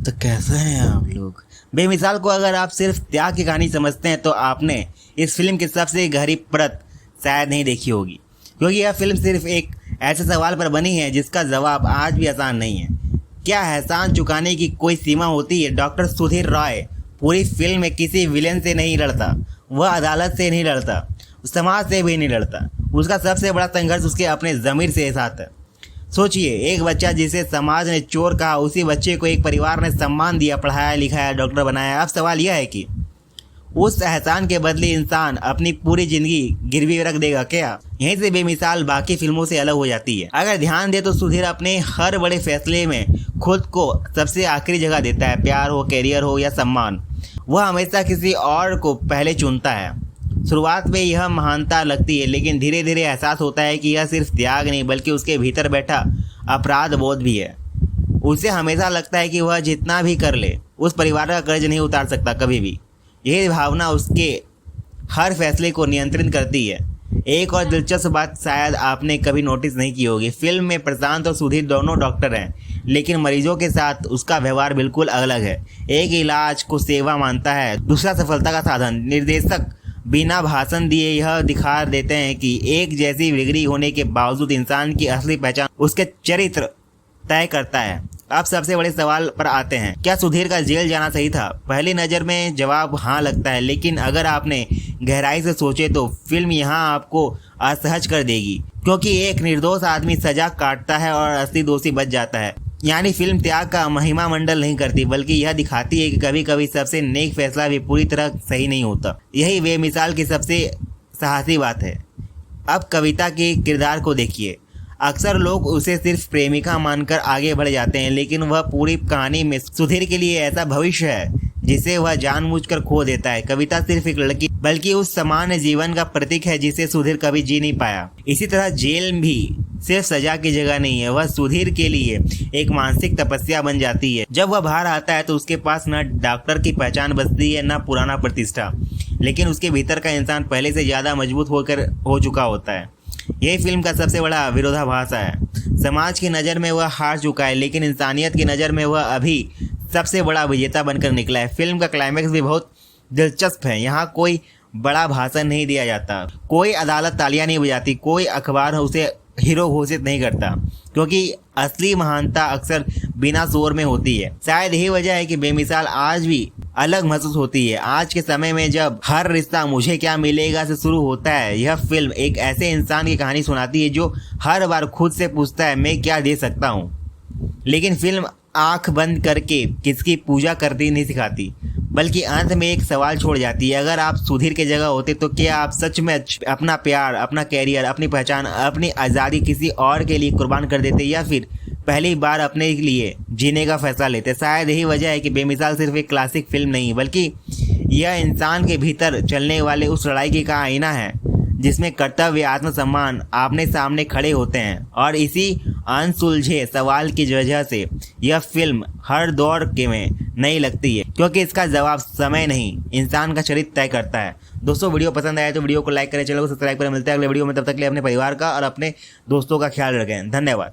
तो कैसे हैं आप लोग। बेमिसाल को अगर आप सिर्फ त्याग की कहानी समझते हैं तो आपने इस फिल्म की सबसे गहरी परत शायद नहीं देखी होगी, क्योंकि यह फिल्म सिर्फ एक ऐसे सवाल पर बनी है जिसका जवाब आज भी आसान नहीं है। क्या एहसान चुकाने की कोई सीमा होती है? डॉक्टर सुधीर रॉय पूरी फिल्म में किसी विलेन से नहीं लड़ता, वह अदालत से नहीं लड़ता, समाज से भी नहीं लड़ता। उसका सबसे बड़ा संघर्ष उसके अपने ज़मीर से साथ है। सोचिए, एक बच्चा जिसे समाज ने चोर कहा, उसी बच्चे को एक परिवार ने सम्मान दिया, पढ़ाया लिखाया, डॉक्टर बनाया। अब सवाल यह है कि उस एहसान के बदले इंसान अपनी पूरी जिंदगी गिरवी रख देगा क्या? यहीं से बेमिसाल बाकी फिल्मों से अलग हो जाती है। अगर ध्यान दे तो सुधीर अपने हर बड़े फैसले में खुद को सबसे आखिरी जगह देता है। प्यार हो, कैरियर हो या सम्मान, वह हमेशा किसी और को पहले चुनता है। शुरुआत में यह महानता लगती है, लेकिन धीरे धीरे एहसास होता है कि यह सिर्फ त्याग नहीं बल्कि उसके भीतर बैठा अपराध बोध भी है। उसे हमेशा लगता है कि वह जितना भी कर ले उस परिवार का कर्ज नहीं उतार सकता कभी भी। यही भावना उसके हर फैसले को नियंत्रित करती है। एक और दिलचस्प बात शायद आपने कभी नोटिस नहीं की होगी, फिल्म में प्रशांत और सुधीर दोनों डॉक्टर हैं, लेकिन मरीजों के साथ उसका व्यवहार बिल्कुल अलग है। एक इलाज को सेवा मानता है, दूसरा सफलता का साधन। निर्देशक बिना भाषण दिए यह दिखा देते हैं कि एक जैसी डिग्री होने के बावजूद इंसान की असली पहचान उसके चरित्र तय करता है। अब सबसे बड़े सवाल पर आते हैं, क्या सुधीर का जेल जाना सही था? पहली नज़र में जवाब हाँ लगता है, लेकिन अगर आपने गहराई से सोचे तो फिल्म यहाँ आपको असहज कर देगी, क्योंकि एक निर्दोष आदमी सजा काटता है और असली दोषी बच जाता है। यानी फिल्म त्याग का महिमा मंडल नहीं करती, बल्कि यह दिखाती है कि कभी कभी सबसे नेक फैसला भी पूरी तरह सही नहीं होता। यही बेमिसाल की सबसे साहसी बात है। अब कविता के किरदार को देखिए। अक्सर लोग उसे सिर्फ प्रेमिका मानकर आगे बढ़ जाते हैं, लेकिन वह पूरी कहानी में सुधीर के लिए ऐसा भविष्य है जिसे वह जानबूझकर खो देता है। कविता सिर्फ एक लड़की बल्कि उस सामान्य जीवन का प्रतीक है जिसे सुधीर कभी जी नहीं पाया। इसी तरह जेल भी सिर्फ सजा की जगह नहीं है, वह सुधीर के लिए एक मानसिक तपस्या बन जाती है। जब वह बाहर आता है तो उसके पास न डॉक्टर की पहचान बचती है, न पुराना प्रतिष्ठा, लेकिन उसके भीतर का इंसान पहले से ज़्यादा मजबूत हो चुका होता है। यही फिल्म का सबसे बड़ा विरोधाभास है। समाज की नज़र में वह हार चुका है, लेकिन इंसानियत की नज़र में वह अभी सबसे बड़ा विजेता बनकर निकला है। फिल्म का क्लाइमैक्स भी बहुत दिलचस्प है। यहाँ कोई बड़ा भाषण नहीं दिया जाता, कोई अदालत तालियां नहीं बजाती, कोई अखबार उसे हीरो घोषित नहीं करता, क्योंकि असली महानता अक्सर बिना शोर में होती है। शायद यही वजह है कि बेमिसाल आज भी अलग महसूस होती है। आज के समय में जब हर रिश्ता मुझे क्या मिलेगा से शुरू होता है, यह फिल्म एक ऐसे इंसान की कहानी सुनाती है जो हर बार खुद से पूछता है मैं क्या दे सकता हूँ। लेकिन फिल्म आंख बंद करके किसकी पूजा करती नहीं सिखाती, बल्कि अंत में एक सवाल छोड़ जाती है, अगर आप सुधीर की जगह होते तो क्या आप सच में अपना प्यार, अपना कैरियर, अपनी पहचान, अपनी आज़ादी किसी और के लिए कुर्बान कर देते, या फिर पहली बार अपने लिए जीने का फैसला लेते? शायद यही वजह है कि बेमिसाल सिर्फ एक क्लासिक फिल्म नहीं, बल्कि यह इंसान के भीतर चलने वाले उस लड़ाई का आईना है जिसमें कर्तव्य, आत्मसम्मान आमने सामने खड़े होते हैं। और इसी अनसुलझे सवाल की वजह से यह फिल्म हर दौर के में नहीं लगती है, क्योंकि इसका जवाब समय नहीं, इंसान का चरित्र तय करता है। दोस्तों, वीडियो पसंद आया तो वीडियो को लाइक करें, चैनल को सब्सक्राइब करें। मिलते हैं अगले वीडियो में, तब तक के लिए अपने परिवार का और अपने दोस्तों का ख्याल रखें। धन्यवाद।